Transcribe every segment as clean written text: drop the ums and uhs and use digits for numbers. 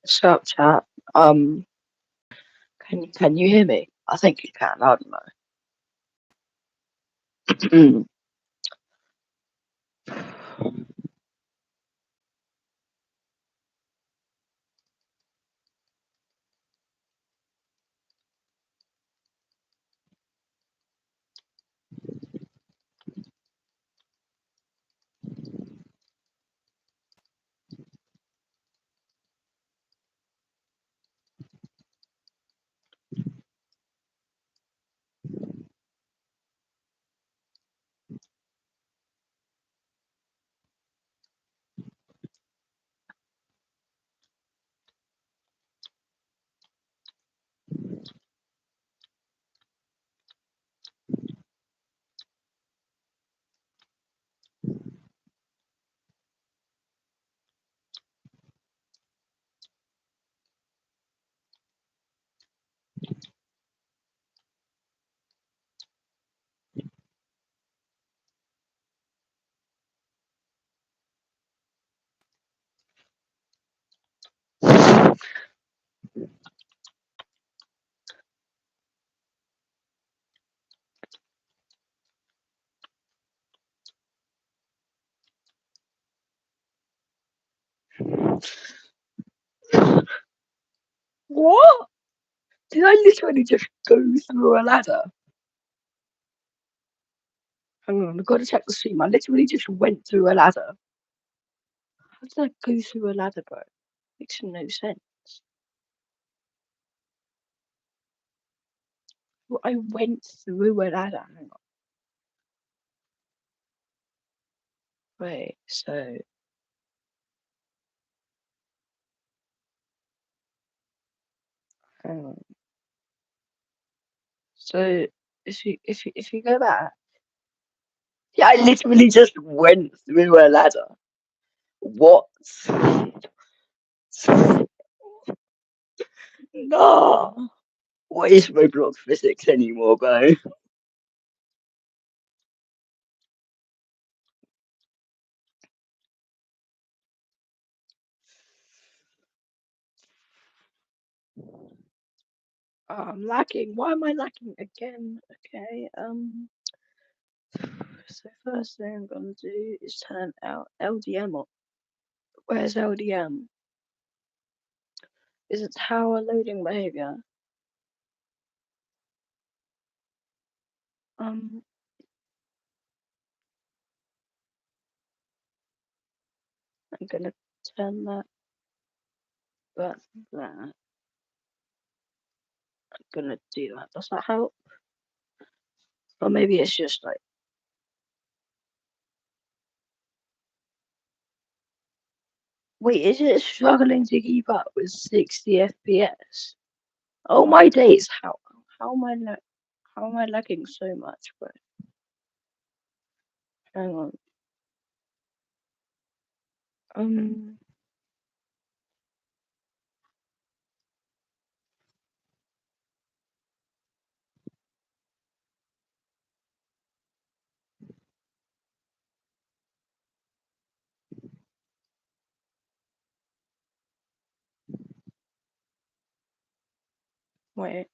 Sup, chat. Can you hear me? I think you can. I don't know. What? Did I literally just go through a ladder? Hang on, I've got to check the stream. I literally just went through a ladder. How did I go through a ladder, bro? Makes no sense. Well, I went through a ladder. Hang on. Wait, so hang on. So if you go back, yeah, I literally just went through a ladder. What? No. What is Roblox physics anymore, bro? Oh, I'm lacking. Why am I lacking again? Okay. So first thing I'm gonna do is turn out LDM on. Where's LDM? Is it tower loading behavior? Um, I'm gonna turn that back. That. I'm gonna do that. Does that help? Or maybe it's just like. Wait, is it struggling to keep up with 60 FPS? Oh my days! How am I how am I lagging so much, bro? Hang on. Um. Wait.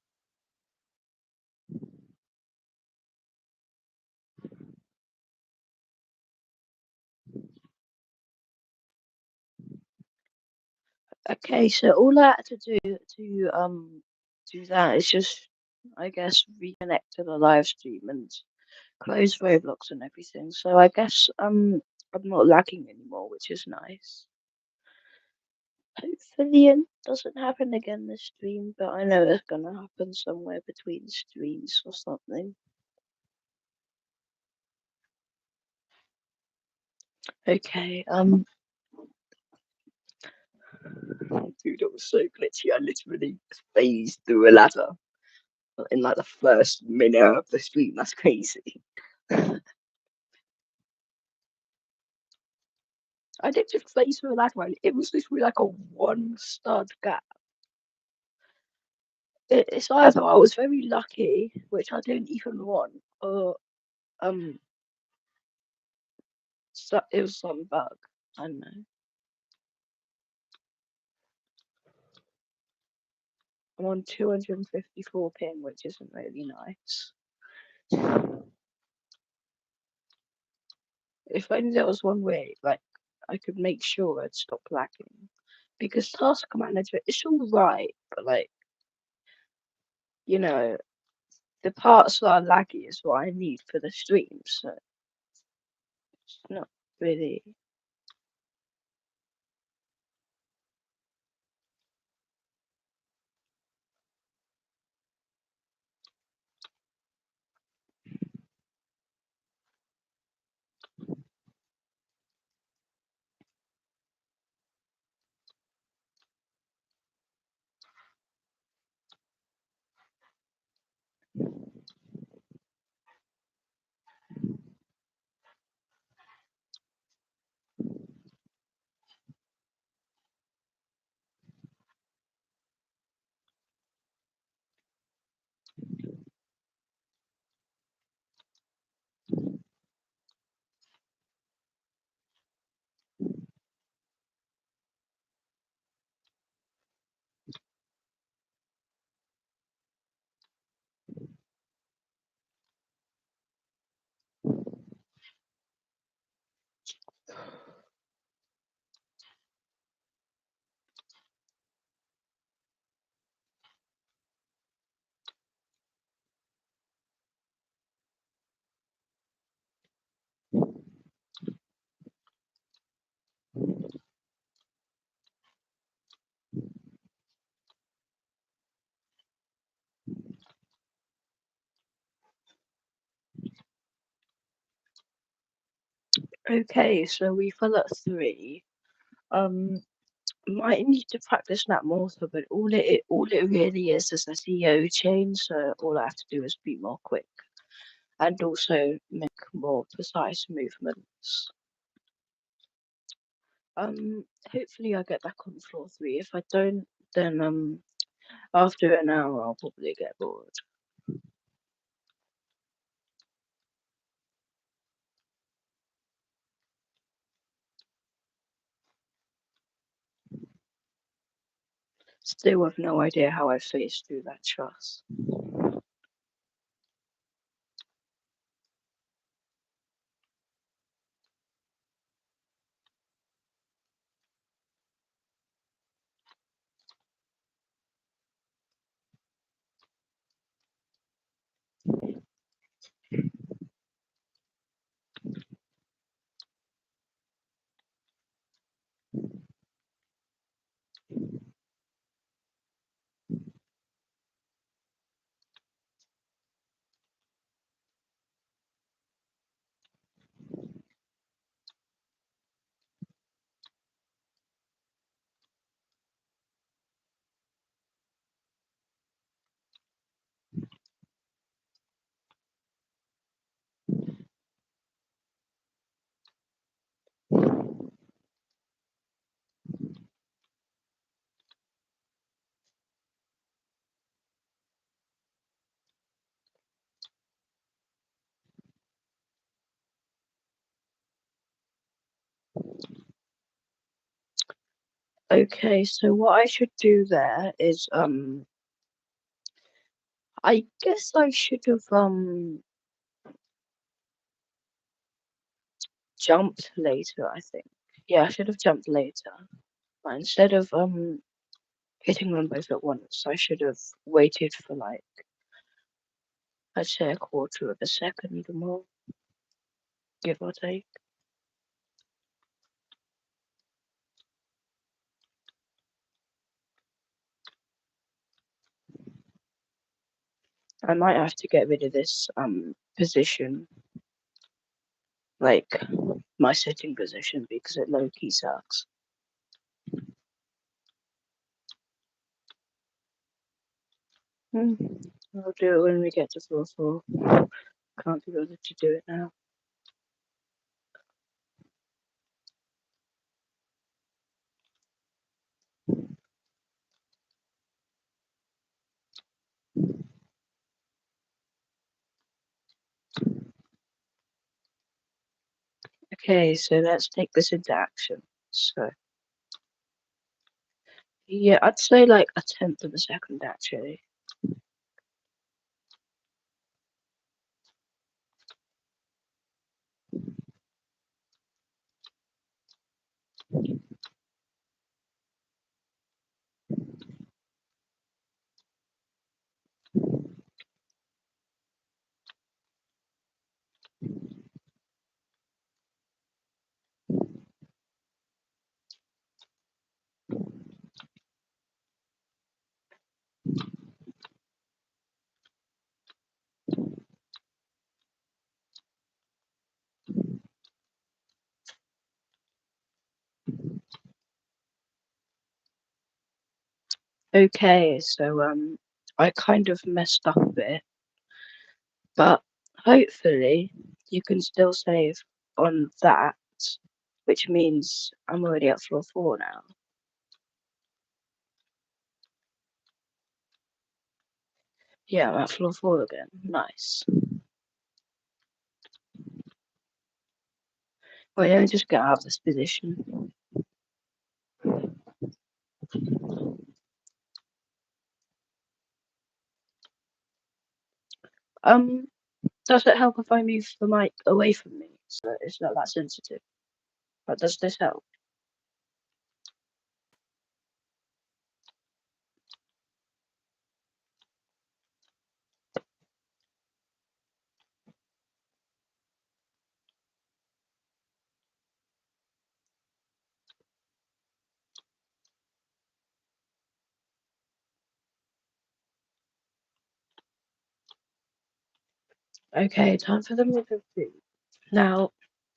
Okay, so all I had to do that is just, I guess, reconnect to the live stream and close Roblox and everything. So I guess I'm not lagging anymore, which is nice. Hopefully it doesn't happen again this stream, but I know it's gonna happen somewhere between streams or something. Okay, dude, it was so glitchy. I literally phased through a ladder in like the first minute of the stream. That's crazy. I did just phase through a ladder, and it was literally like a one stud gap. It's either I was very lucky, which I don't even want, or um, it was some bug. I don't know. I'm on 254 ping, which isn't really nice. If only there was one way, like, I could make sure I'd stop lagging. Because Task Manager, it's alright, but, like, you know, the parts that are laggy is what I need for the stream, so it's not really. Okay, so we fell at 3. Might need to practice that more, so but all it really is a SEO change, so all I have to do is be more quick and also make more precise movements. Hopefully I get back on floor 3. If I don't, then after an hour I'll probably get bored. Still have no idea how I faced through that trust. Okay, so what I should do there is I guess I should have jumped later, I think. Yeah, I should have jumped later. But instead of hitting them both at once, I should have waited for like I'd say a quarter of a second or more, give or take. I might have to get rid of this position, like my sitting position, because it low key sucks. I'll do it when we get to floor 4. Can't be bothered to do it now. Okay, so let's take this into action. So Yeah, I'd say like a tenth of a second actually. Okay, so I kind of messed up a bit, but hopefully you can still save on that, which means I'm already at floor 4 now. Yeah, I'm at floor 4 again. Nice. Wait, let me just get out of this position. Um, does it help if I move the mic away from me so it's not that sensitive? But does this help? Okay, time for the moving food. Now,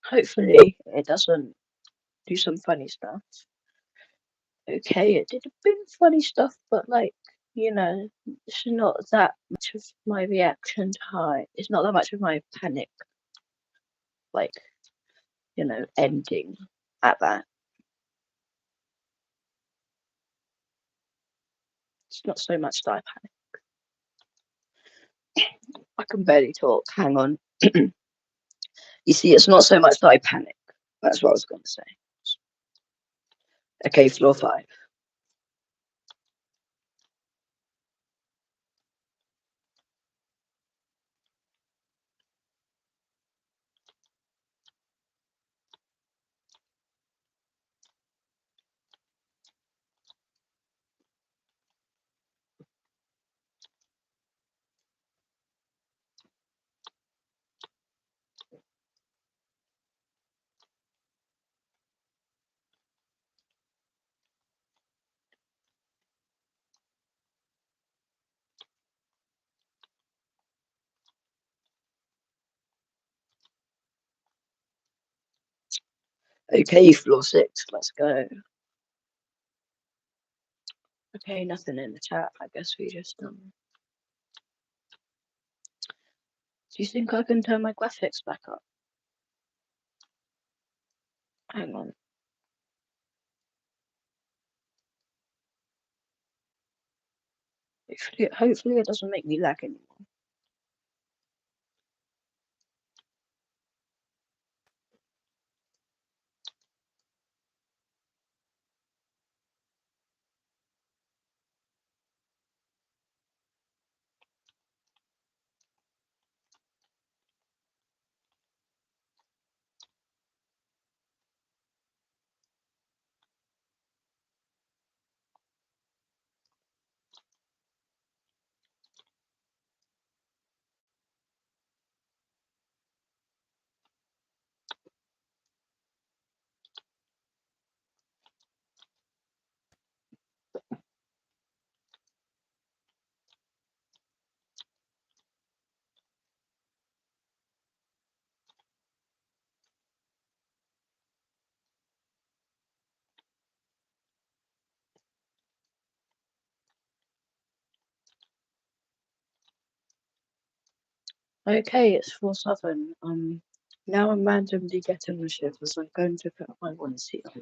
hopefully it doesn't do some funny stuff. Okay, it did a bit of funny stuff, but like, it's not that much of my reaction time. It's not that much of my panic, like, ending at that. It's not so much that I panic. I can barely talk. Hang on. You see, it's not so much that I panic. That's what I was going to say. Okay, floor 5. Okay, floor 6. Let's go. Okay, nothing in the chat. I guess we just Do you think I can turn my graphics back up? Hang on. Hopefully it doesn't make me lag anymore. Okay, it's 4-7. Now I'm randomly getting the shift as I'm going to put my onesie on.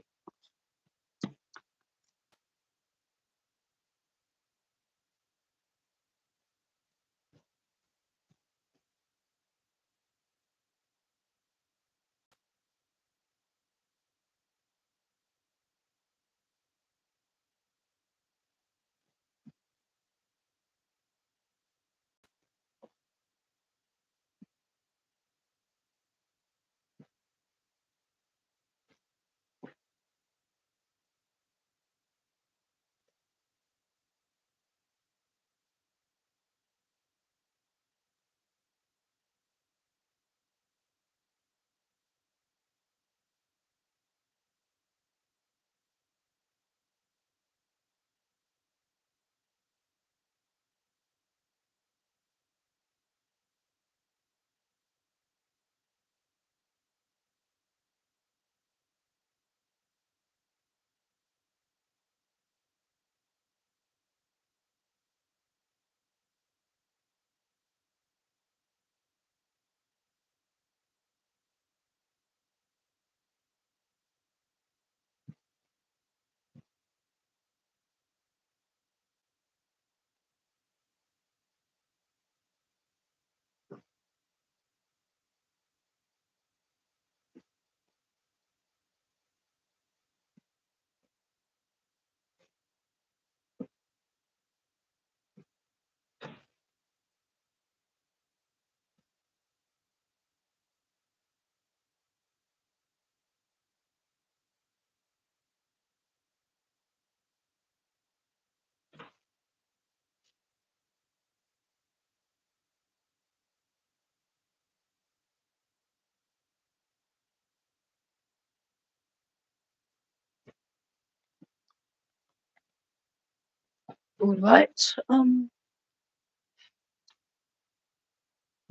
Alright, no,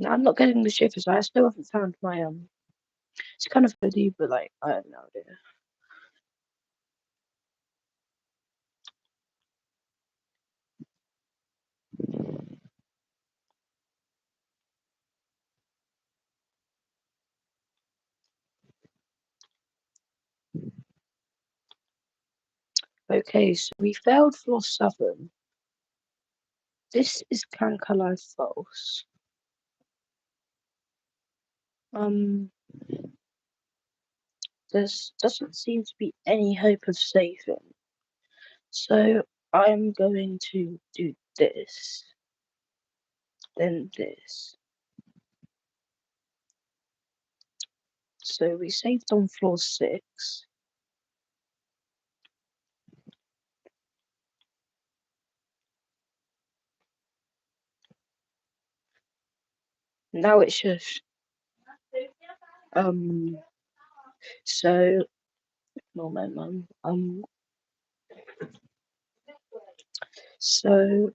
I'm not getting the shivers. I still haven't found my, it's kind of hoodie, but, like, I have no idea. Okay, so we failed floor 7. This is Kankalai False. There doesn't seem to be any hope of saving. So I'm going to do this, then this. So we saved on floor 6. Now it's just so no my mum. So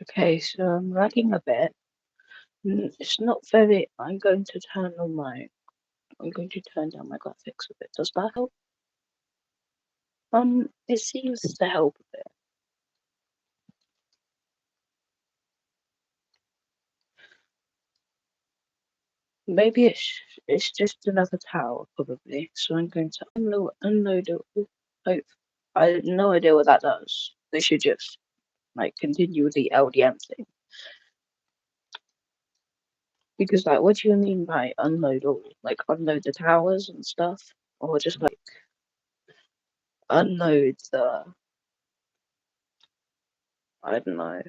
okay, so I'm lagging a bit. It's not very I'm going to turn down my graphics a bit. Does that help? It seems to help a bit. Maybe it's just another tower, probably. So I'm going to unload it. Hope I have no idea what that does. They should just like continue the LDM thing. Because like, what do you mean by unload all? Like unload the towers and stuff, or just like unload the I don't know.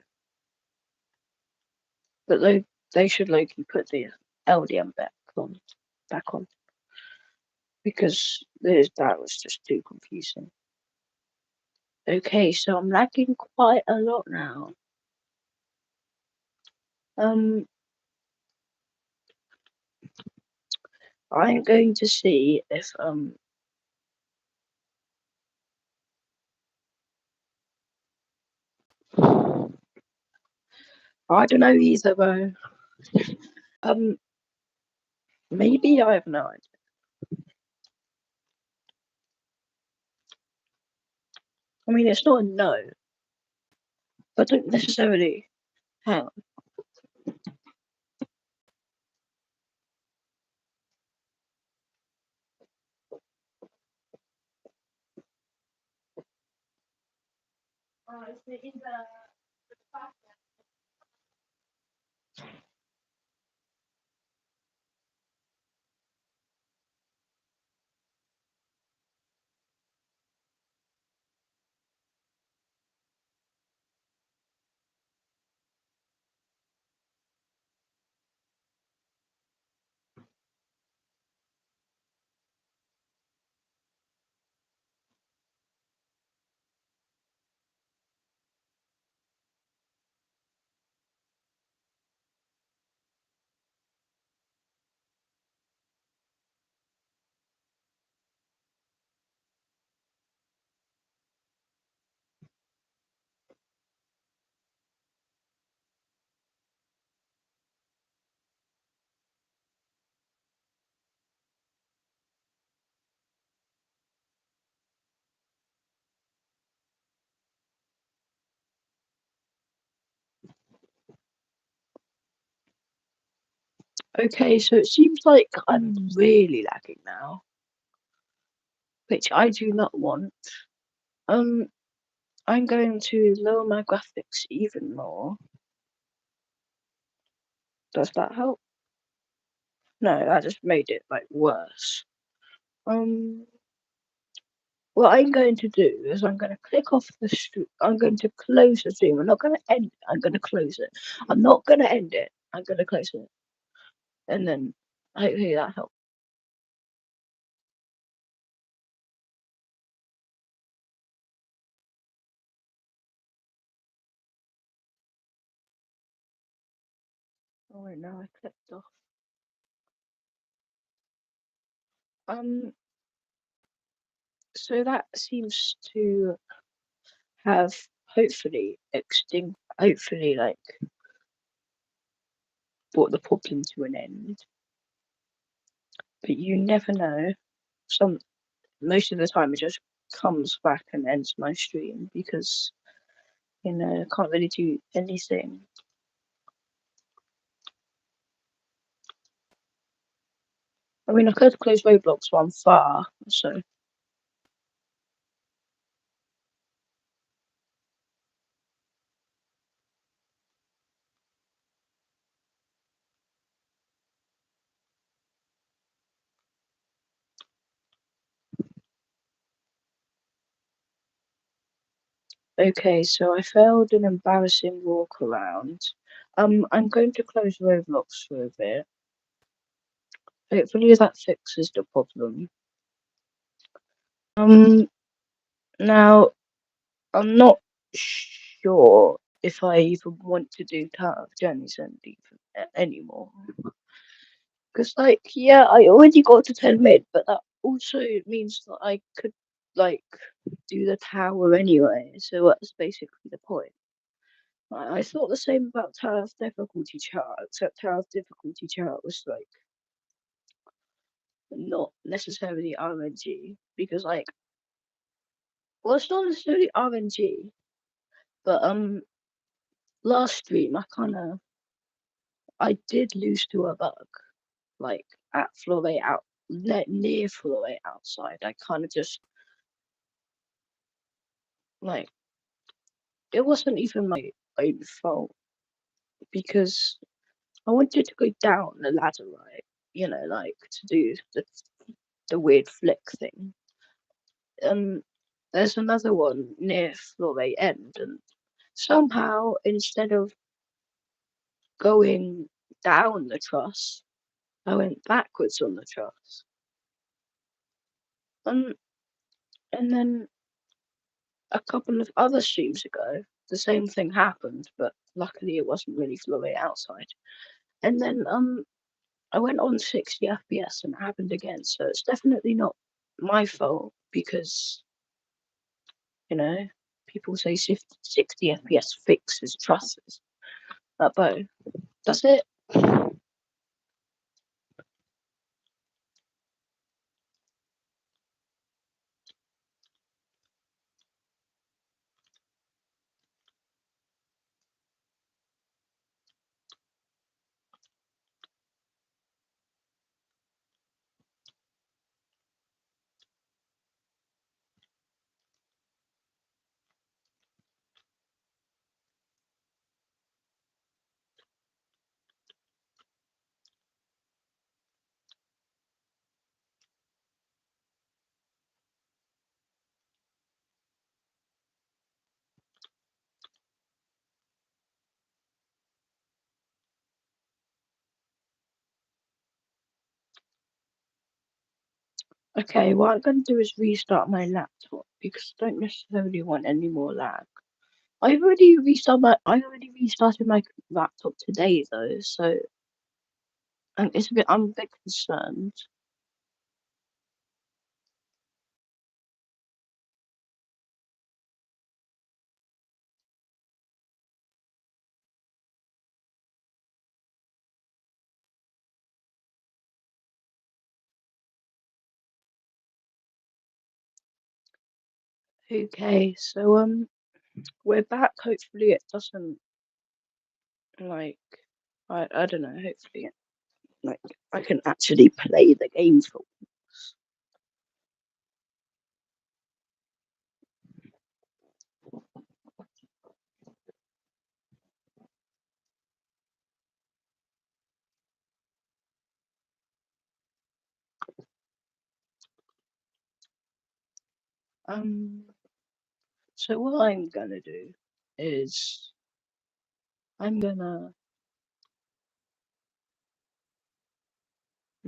But they should like put the LDM back on because that was just too confusing. Okay, so I'm lagging quite a lot now. I'm going to see if I don't know either though. Maybe I have no idea. I mean, it's not a no. I don't necessarily. Hang on. Okay, so it seems like I'm really lagging now, which I do not want. I'm going to lower my graphics even more. Does that help? No, that just made it like worse. Um, what I'm going to do is I'm going to click off the stream. I'm going to close the stream. I'm not going to end it. I'm going to close it. I'm not going to end it. I'm going to close it. And then hopefully that helps. Oh wait, no, I clicked off. So that seems to have hopefully like brought the problem to an end. But you never know. Most of the time it just comes back and ends my stream because I can't really do anything. I mean, I could close Roblox while I'm far, so. Okay, so I failed an embarrassing walk around. I'm going to close Roblox for a bit. Hopefully that fixes the problem. Now I'm not sure if I even want to do Tower of Journeys anymore. Because, like, yeah, I already got to 10 mid, but that also means that I could, like, do the tower anyway, so that's basically the point. I thought the same about Tower of Difficulty chart, except Tower of Difficulty chart was, like, not necessarily RNG, because, like, well, it's not necessarily RNG, but, last stream, I did lose to a bug, like, at Flore near Flore outside. I kind of just, like, it wasn't even my own fault because I wanted to go down the ladder, right? Like to do the weird flick thing. There's another one near Flore End, and somehow instead of going down the truss, I went backwards on the truss. And then a couple of other streams ago, the same thing happened, but luckily it wasn't really Flore outside. And then I went on 60 FPS and it happened again, so it's definitely not my fault because, people say 60 FPS fixes trusses. But that's it. Okay, what I'm going to do is restart my laptop because I don't necessarily want any more lag. I already restarted my laptop today though, so I'm a bit concerned. Okay, so we're back. Hopefully it doesn't like I don't know, hopefully like I can actually play the game for once. So what I'm gonna do is I'm gonna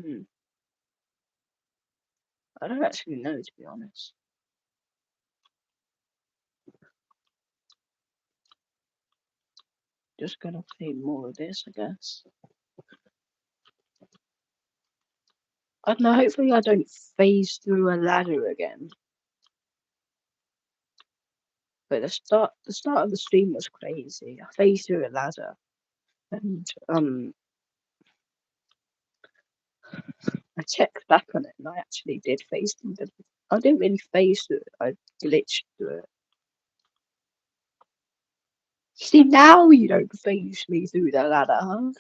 hmm, I don't actually know, to be honest. Just gonna play more of this, I guess. I don't know, hopefully I don't phase through a ladder again. But the start of the stream was crazy. I phased through a ladder and I checked back on it and I actually did phase through the I didn't really phase through it, I glitched through it. See, now you don't phase me through the ladder, huh?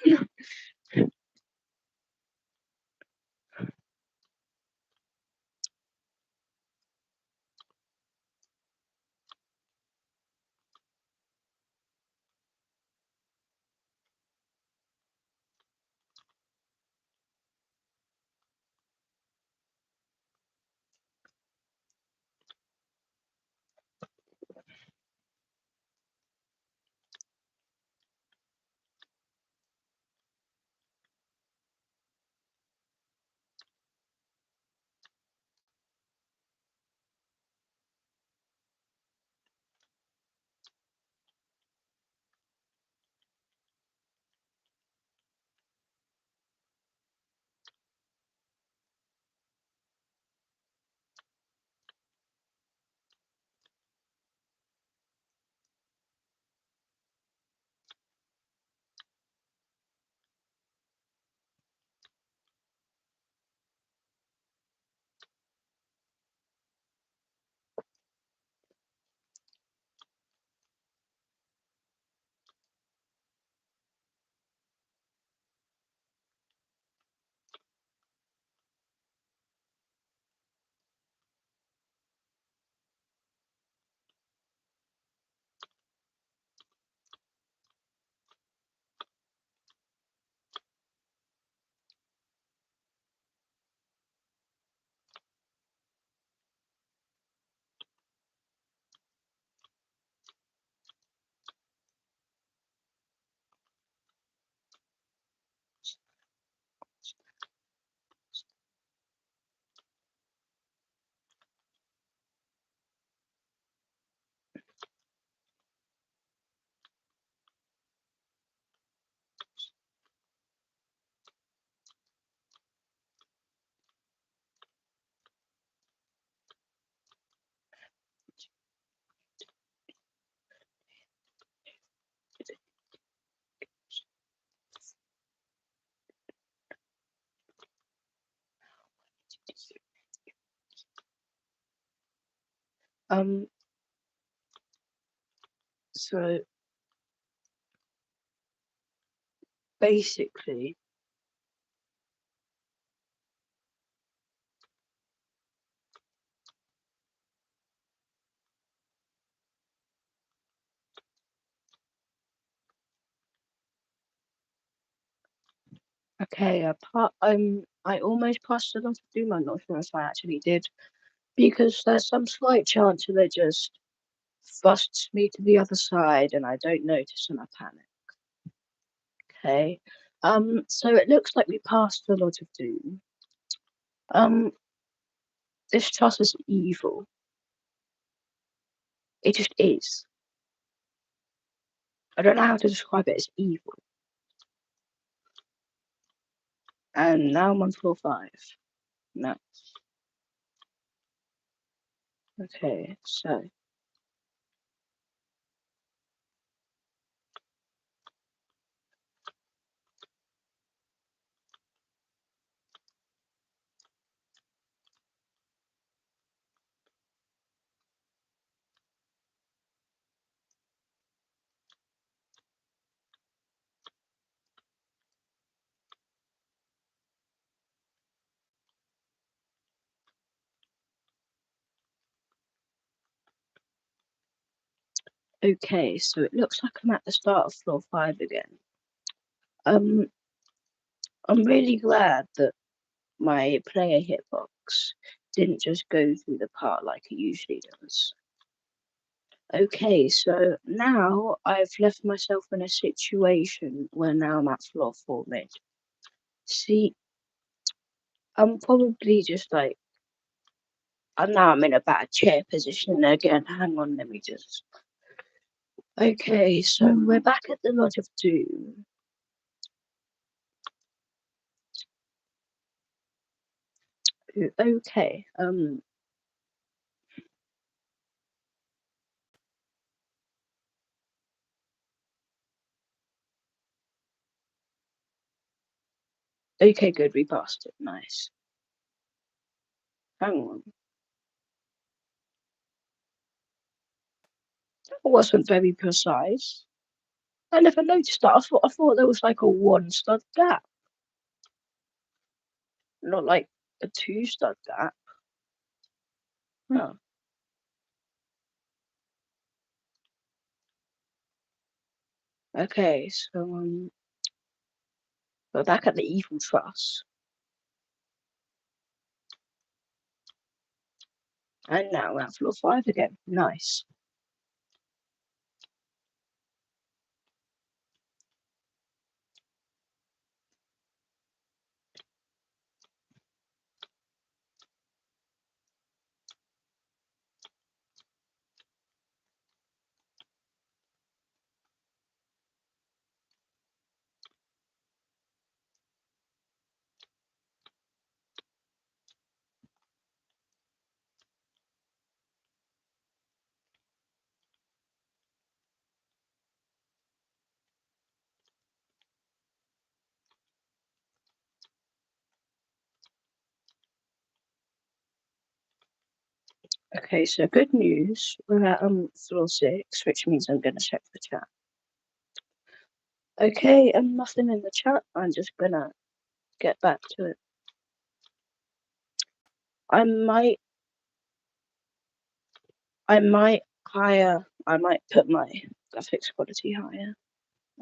Um, so basically, okay, I almost passed it on to Doom. I'm not sure if I actually did because there's some slight chance that it just thrusts me to the other side and I don't notice and I panic. Okay. So it looks like we passed a lot of Doom. Um, this trust is evil. It just is. I don't know how to describe it as evil. And now I'm on floor 5. No. Okay, so okay, so it looks like I'm at the start of floor 5 again. Um, I'm really glad that my player hitbox didn't just go through the part like it usually does. Okay, so now I've left myself in a situation where now I'm at floor 4 mid. See, I'm probably just like, and now I'm in a bad chair position again. Hang on, let me just. Okay, so we're back at the Lodge of Doom. Okay, okay, good, we passed it. Nice. Hang on. That wasn't very precise. I never noticed that. I thought there was like a 1 stud gap, not like a 2 stud gap. Oh. Okay, so we're back at the Evil Trust. And now we're at floor 5 again. Nice. Okay, so good news. We're at floor 6, which means I'm gonna check the chat. Okay, and nothing in the chat. I'm just gonna get back to it. I might I might put my graphics quality higher.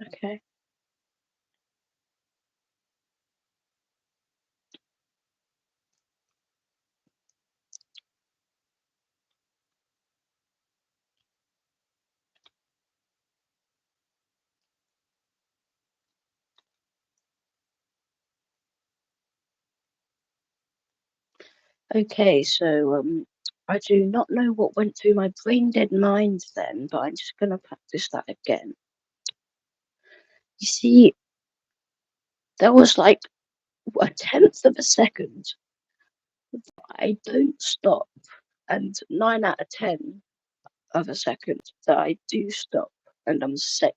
Okay. Okay, so I do not know what went through my brain dead mind then, but I'm just gonna practice that again. You see, there was like a tenth of a second I don't stop, and 9 out of 10 of a second that I do stop and I'm safe.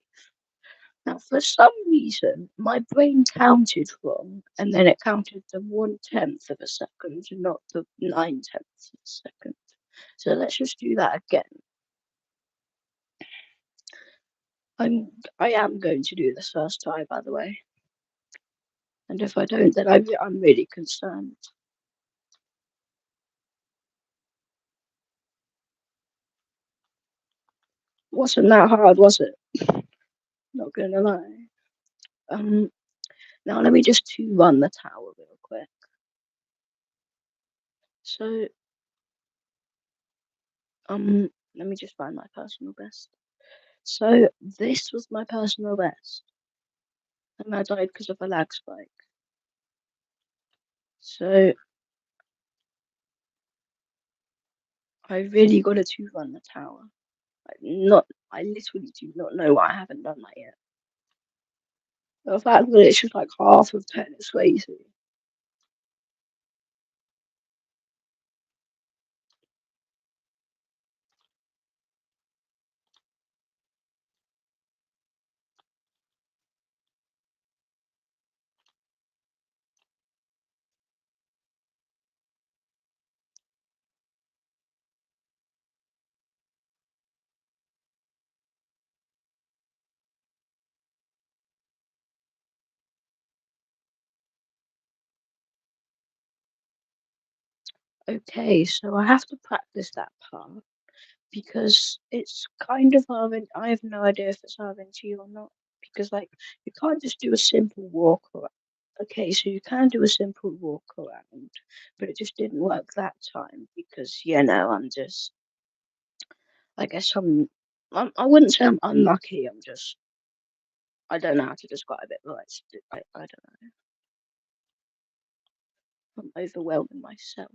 Now, for some reason, my brain counted wrong, and then it counted the 1/10 of a second, not the 9/10 of a second. So let's just do that again. I am going to do this first time, by the way. And if I don't, then I'm really concerned. Wasn't that hard, was it? Not gonna lie. Now let me just run the tower real quick. So, let me just find my personal best. So this was my personal best, and I died because of a lag spike. So I really got to run the tower. I literally do not know why I haven't done that yet. The fact that it's just like half of 10 is crazy. Okay, so I have to practice that part because it's kind of I have no idea if it's RNG or not. Because like you can't just do a simple walk around. Okay, so you can do a simple walk around, but it just didn't work that time because, I'm just, I guess I wouldn't say I'm unlucky, I don't know how to describe it, but I don't know. I'm overwhelming myself.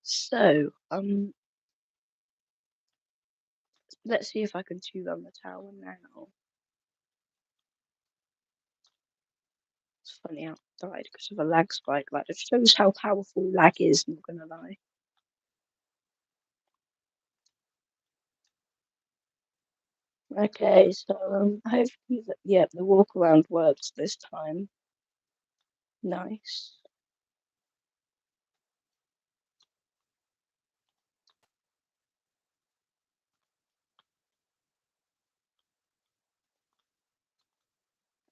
So, let's see if I can chew on the tower now. It's funny outside because of a lag spike. Like, it shows how powerful lag is, not gonna lie. Okay, so hopefully, yeah, the walk around works this time. Nice.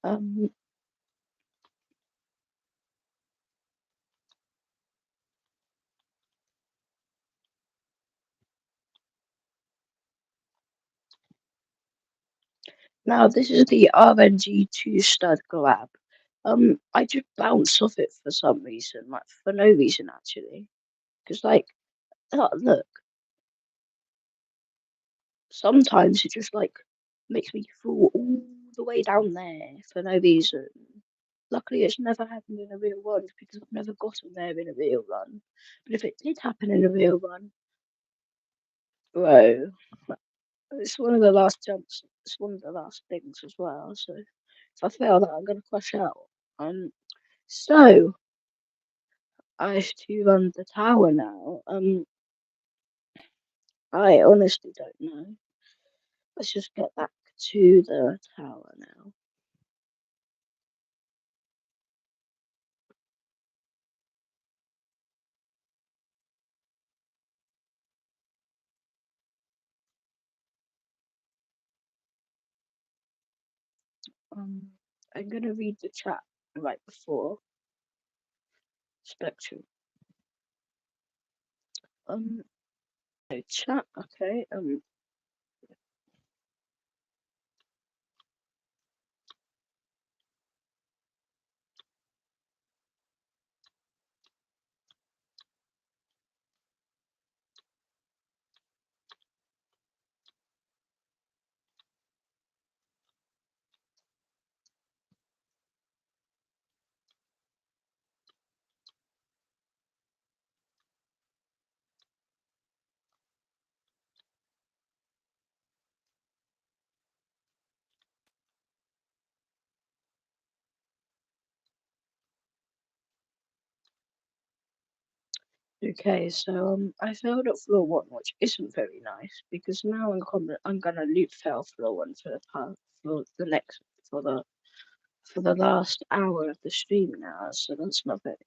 Um, Now this is the RNG2 stud grab. I just bounce off it for some reason, like for no reason actually. Because look, sometimes it just makes me fall all the way down there for no reason. Luckily, it's never happened in a real one because I've never gotten there in a real run. But if it did happen in a real run, bro, it's one of the last jumps. It's one of the last things as well. So if I fail that, I'm gonna crash out. So I have to run the tower now. I honestly don't know. Let's just get back to the tower now. Um, I'm gonna read the chat right before Spectrum. Um, no chat. Okay. Okay. So I failed at floor one, which isn't very nice because now I'm gonna loop fail floor one for the part for the next for the last hour of the stream now. So that's not very.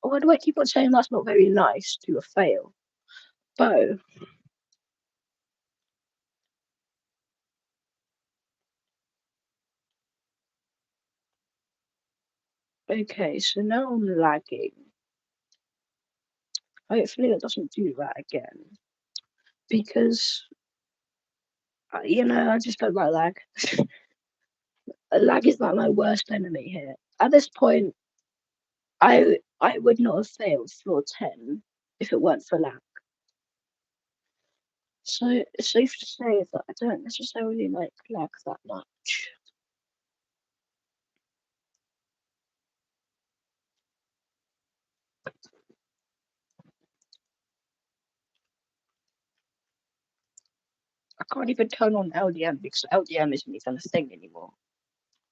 Why do I keep on saying that's not very nice to a fail? Bo. Okay, so now I'm lagging. Hopefully it doesn't do that again. Because, I just don't like lag. Lag is like my worst enemy here. At this point, I would not have failed floor 10 if it weren't for lag. So it's safe to say that I don't necessarily like lag that much. I can't even turn on LDM because LDM isn't even a thing anymore.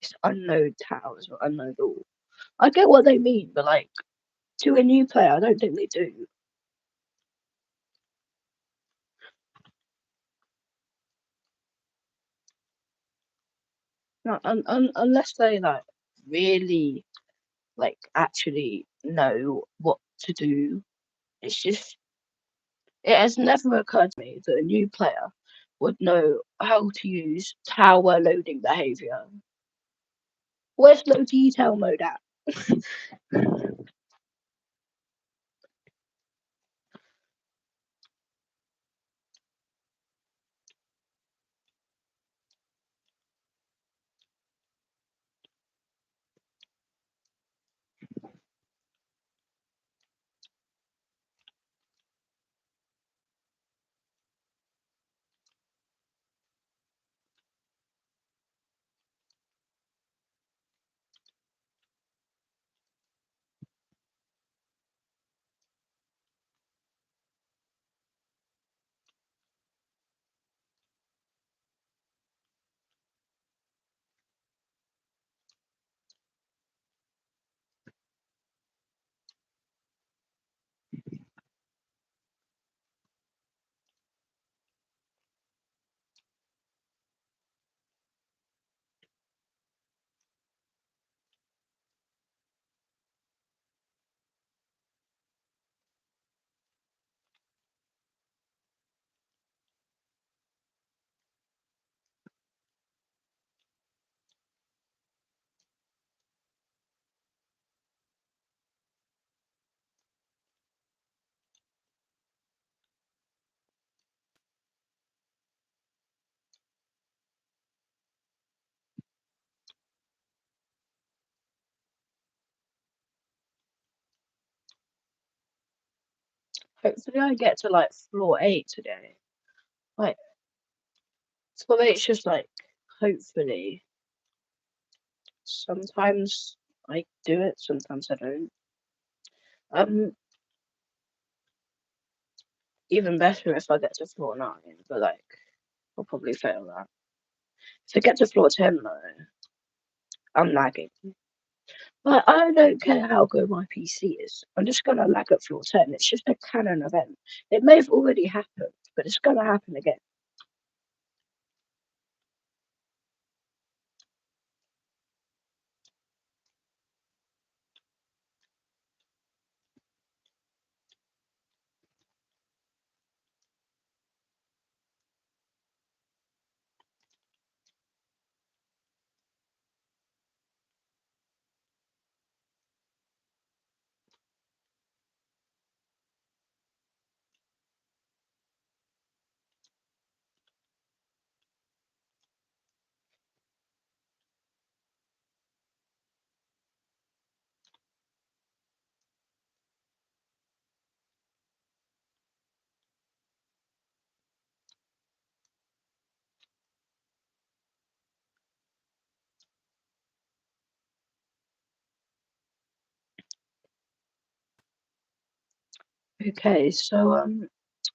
It's unknown towers or unknown all. I get what they mean, but to a new player, I don't think they do. No, unless they really actually know what to do. It's just it has never occurred to me that a new player would know how to use tower loading behavior. Where's low detail mode at? Hopefully I get to like floor 8 today. Like floor 8's just like hopefully. Sometimes I do it, sometimes I don't. Um Even better if I get to floor 9, but like I'll probably fail that. If I get to floor 10 though, I'm lagging. Like, I don't care how good my PC is. I'm just gonna lag at floor 10. It's just a canon event. It may have already happened, but it's gonna happen again. Okay, so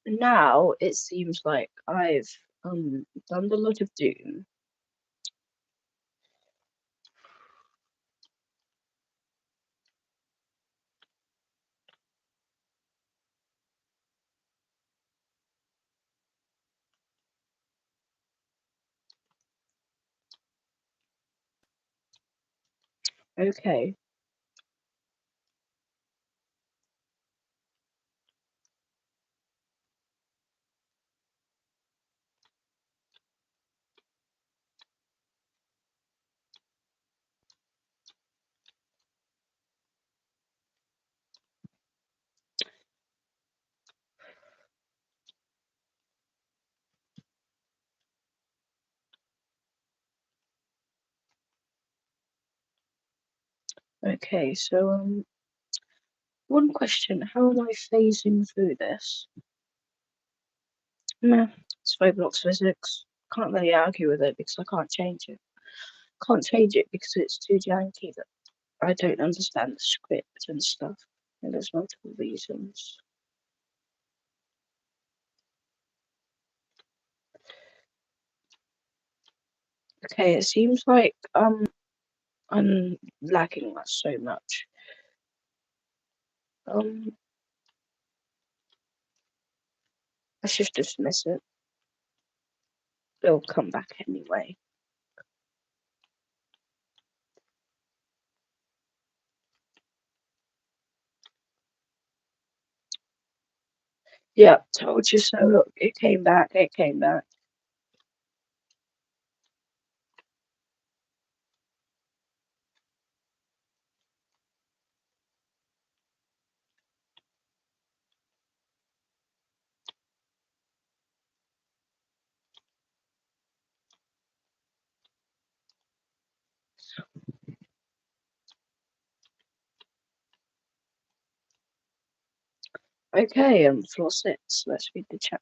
now it seems like I've done a lot of Doom. Okay. Okay, so one question, how am I phasing through this? Meh, it's Roblox physics. Can't really argue with it because I can't change it. Can't change it because it's too janky that I don't understand the script and stuff. And there's multiple reasons. Okay, it seems like I'm lagging that so much. Let's just dismiss it. It'll come back anyway. Yeah, told you so. Look, it came back. It came back. Okay, floor 6. Let's read the chat.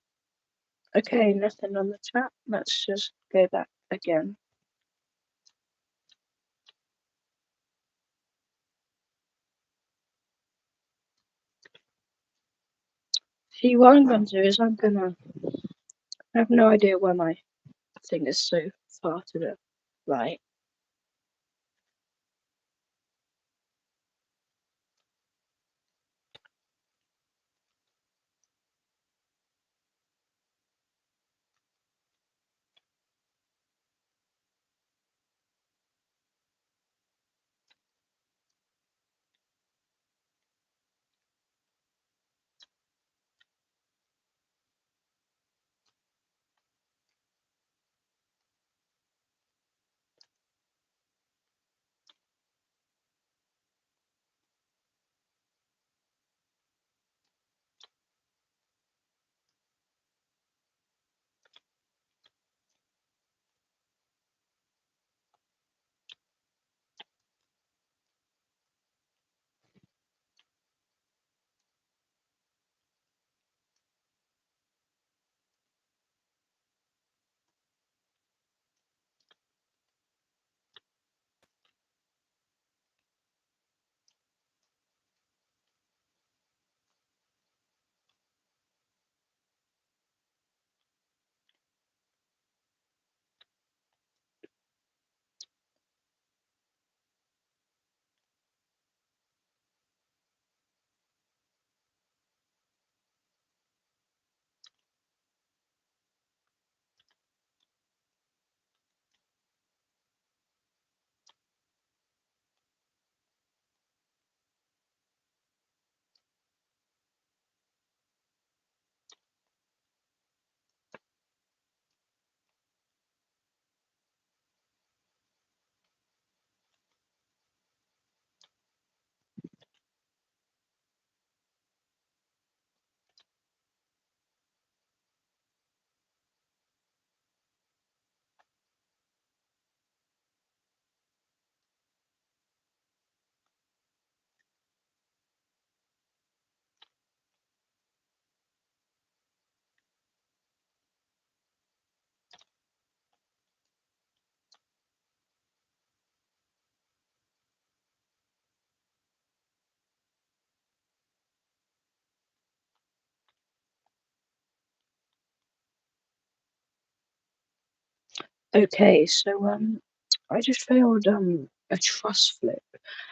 Okay, nothing on the chat. Let's just go back again. See, what I'm going to do is I have no idea why my thing is so far to the right. Okay, so I just failed a trust flick.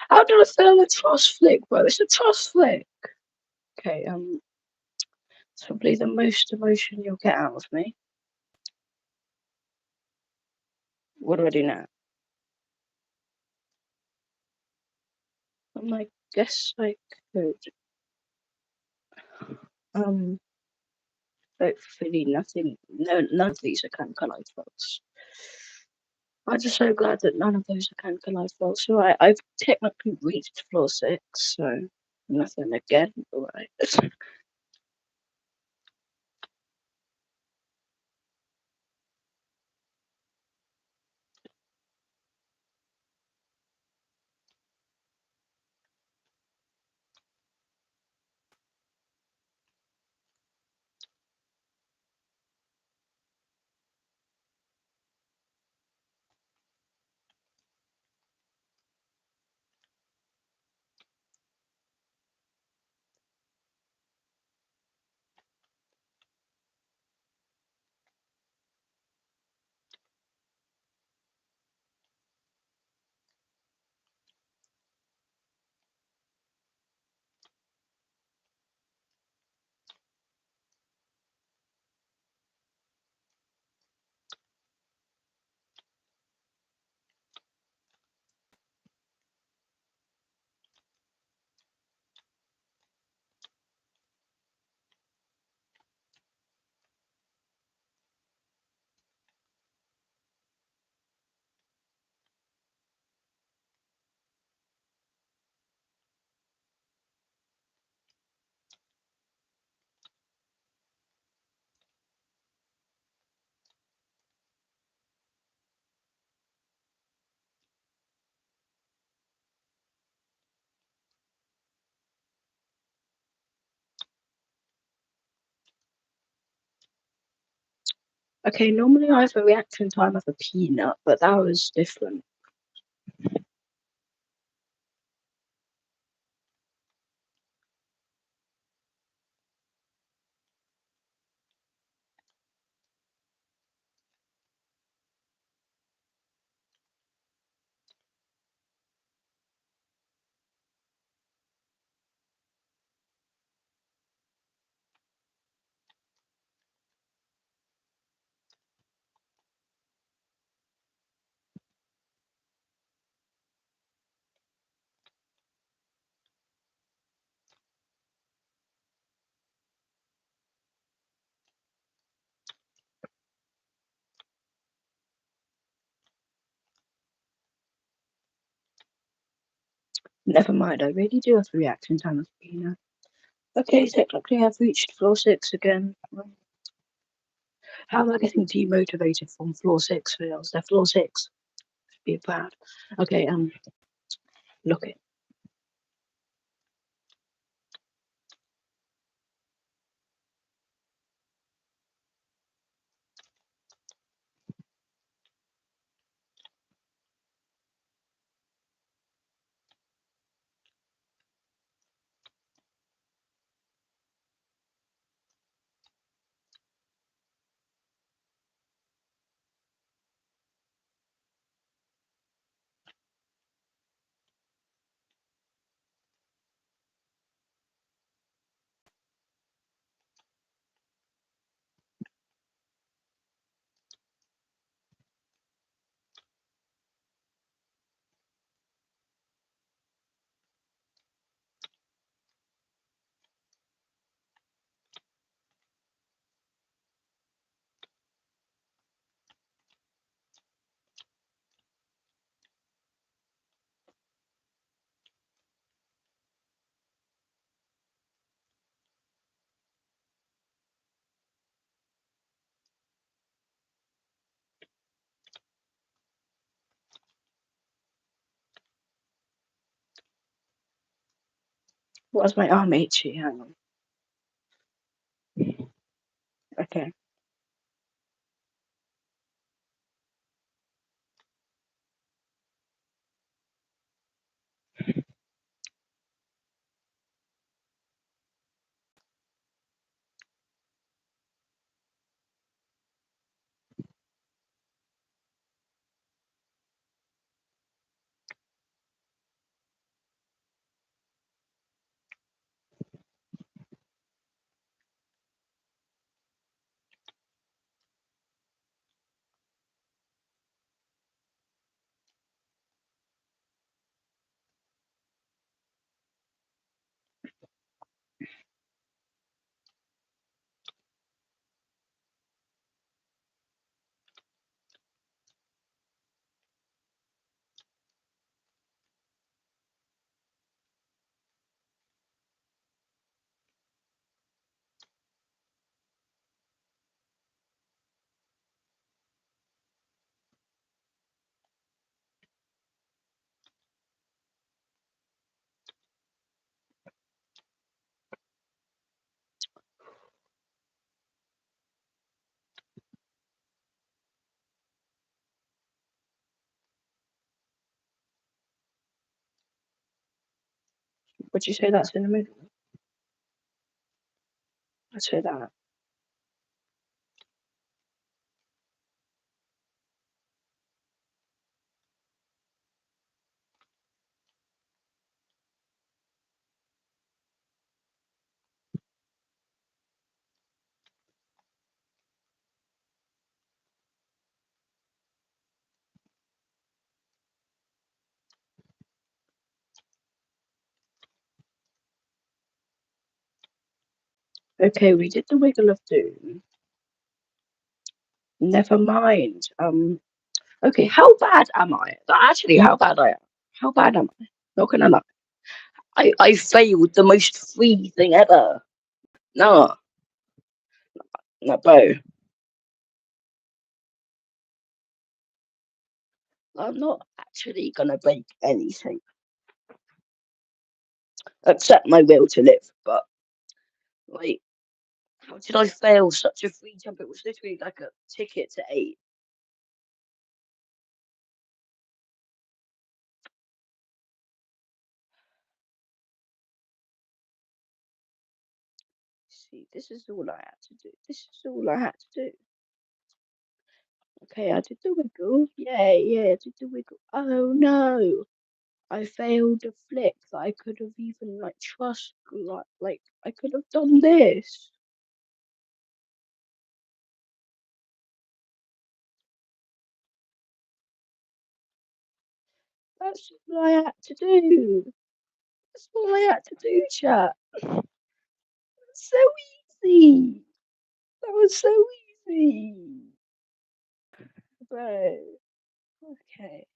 How did I fail a trust flick, bro? It's a trust flick. Okay, it's probably the most emotion you'll get out of me. What do I do now? I guess I could. Um, hopefully nothing. No, none of these are Kankalite faults. I'm just so glad that none of those are Kankalite faults. So I've technically reached floor 6, so nothing again. Alright. Okay, normally I have a reaction time of a peanut, but that was different. Never mind, I really do have a reaction time of a peanut. Okay, technically I've reached floor 6 again. How am I getting demotivated from floor 6 fails? They're floor 6. Be bad. Okay, look it. What's my arm itchy? Hang on. Okay. Would you say that's in the middle? I'd say that. Okay, we did the Wiggle of Doom. Never mind. Okay, how bad am I? Actually, how bad I am? How bad am I? Not gonna lie. I failed the most free thing ever. No, no, bro. I'm not actually gonna break anything except my will to live. But like, how did I fail such a free jump? It was literally like a ticket to 8. See, this is all I had to do. This is all I had to do. Okay, I did the wiggle. Yeah, I did the wiggle. Oh no, I failed a flick that I could have even like I could have done this. That's all I had to do. That's all I had to do, chat. So easy. That was so easy. Bro. Okay.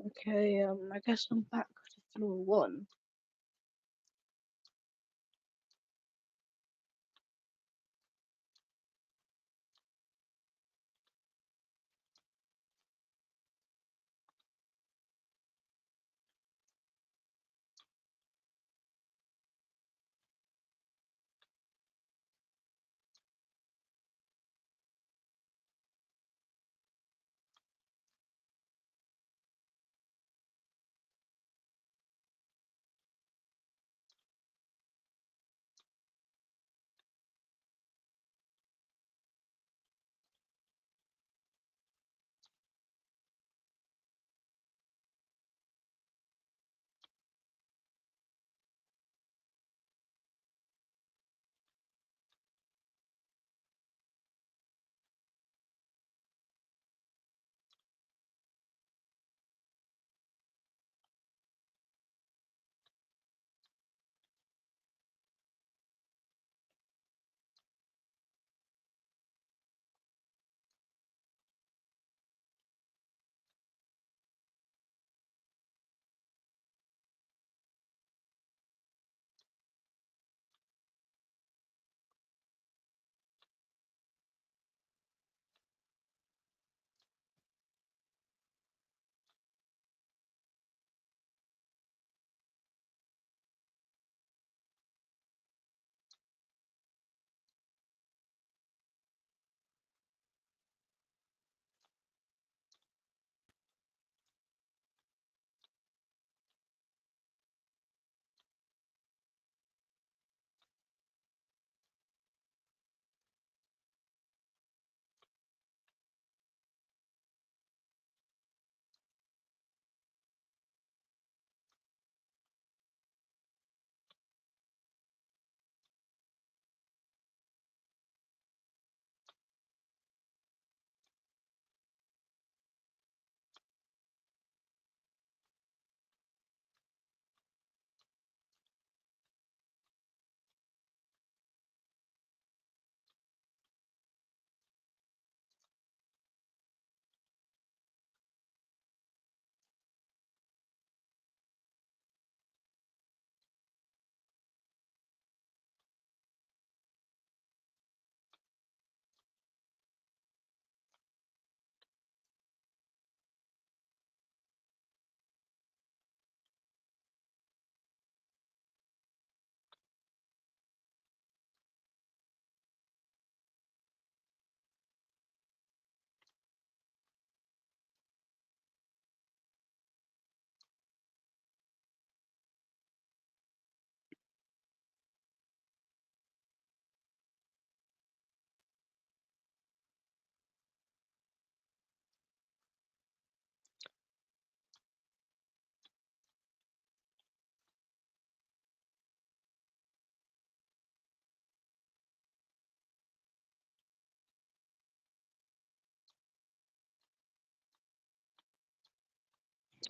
Okay, I guess I'm back to floor 1.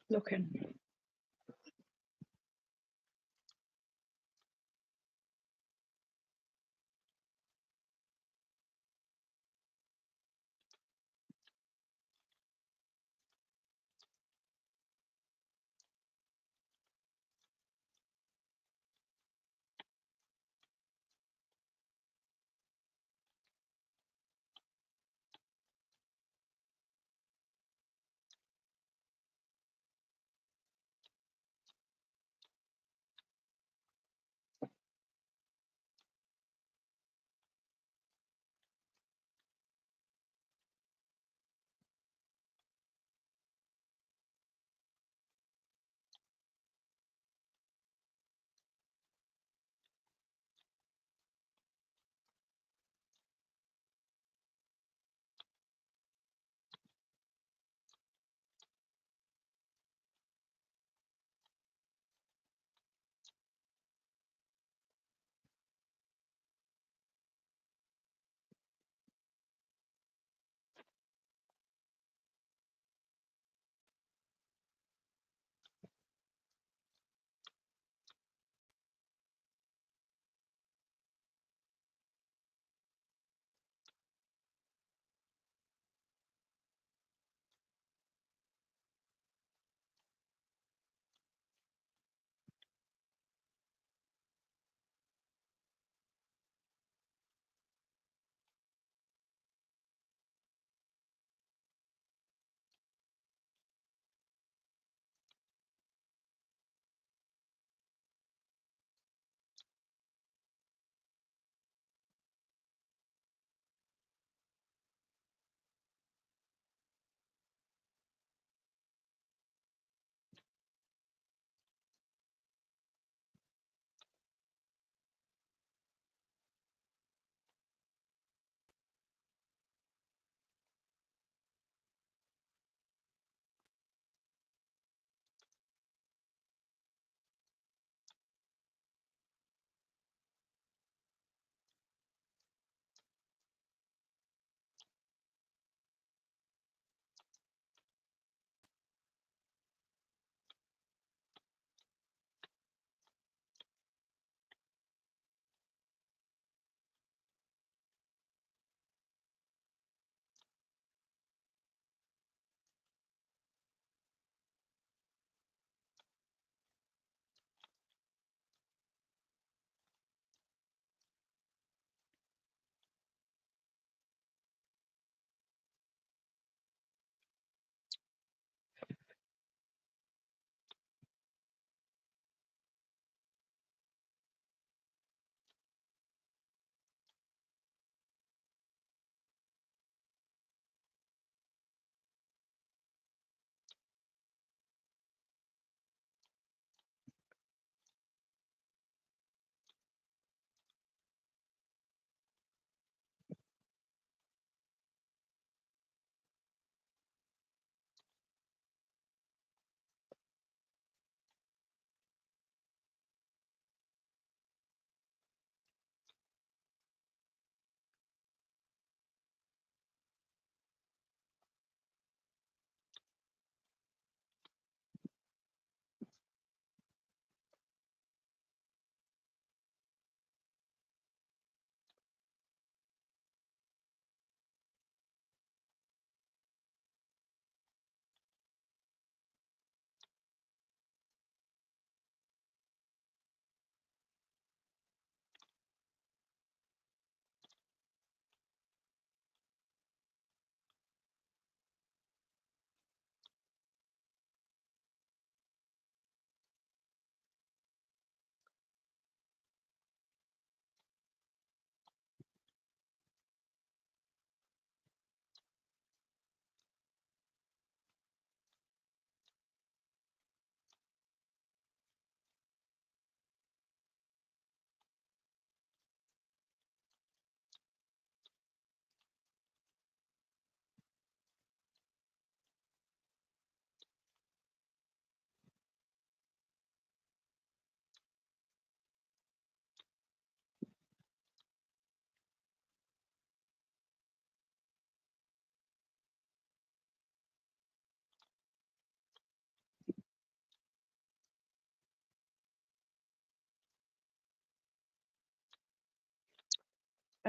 Looking.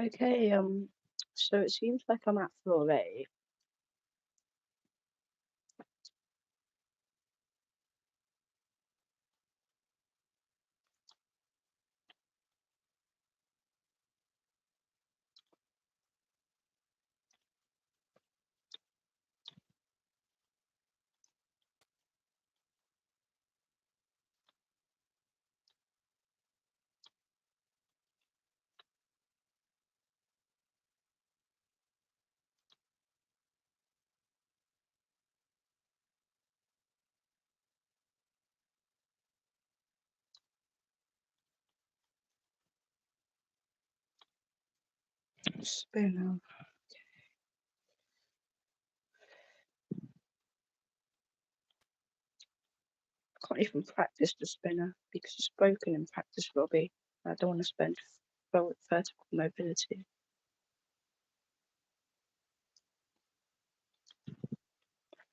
Okay, so it seems like I'm at floor 8. Spinner. I can't even practice the spinner because it's broken in practice lobby. I don't want to spend vertical mobility.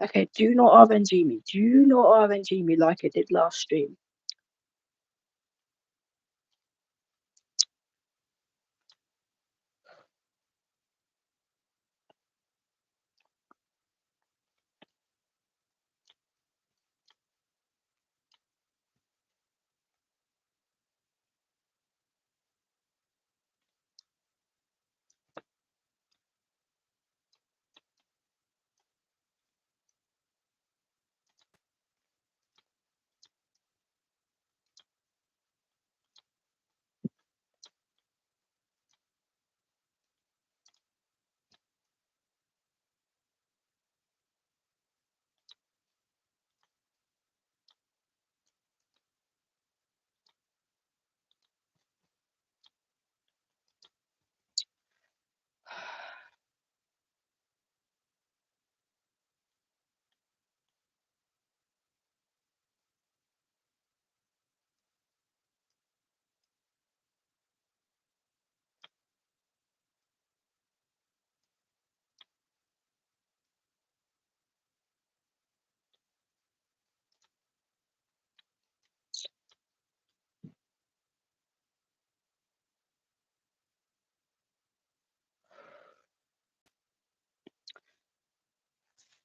Okay, do not RNG me. Do not RNG me like it did last stream.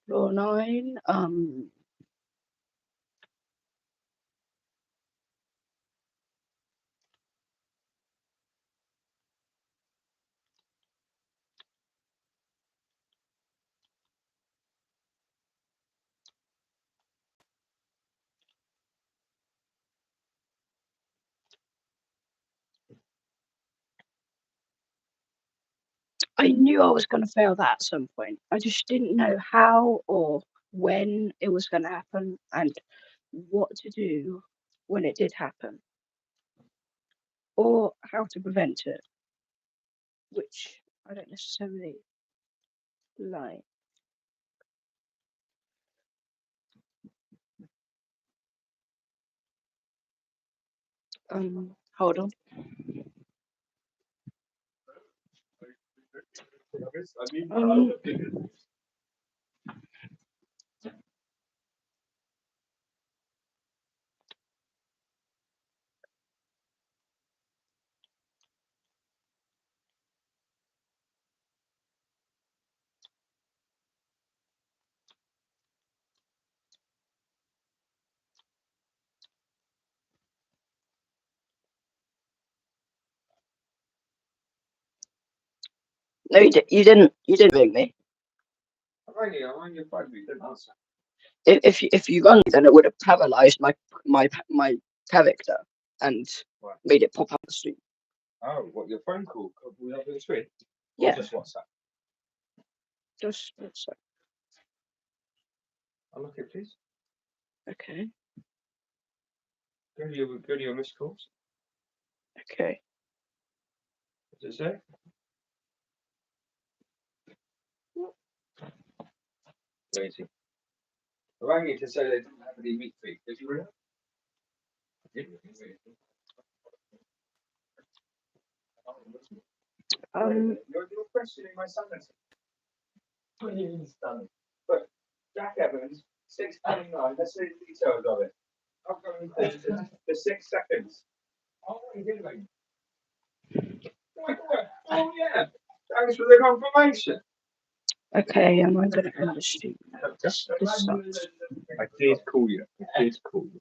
Floor 9. I knew I was going to fail that at some point. I just didn't know how or when it was going to happen and what to do when it did happen or how to prevent it, which I don't necessarily like. Hold on. No, you didn't. You didn't ring me. I rang your phone, but you didn't answer. If you rang me, then it would have paralyzed my character and made it pop up the screen. Oh, what, your phone call? Could we have the screen? Yeah. Or just WhatsApp? Just WhatsApp. Unlock it, please. Okay. Go to your missed calls. Okay. What does it say? Lazy. I rang you to say they didn't have any meat feed. Did you ring? I did ring. You're questioning my sanity. What do you mean stunning? But Jack Evans, 6:29. Let's see the details of it. I've got the 6 seconds. Oh, you did ring. Oh yeah. Thanks for the confirmation. Okay, am I gonna end the stream now? This sucks. I did call you. I did call you.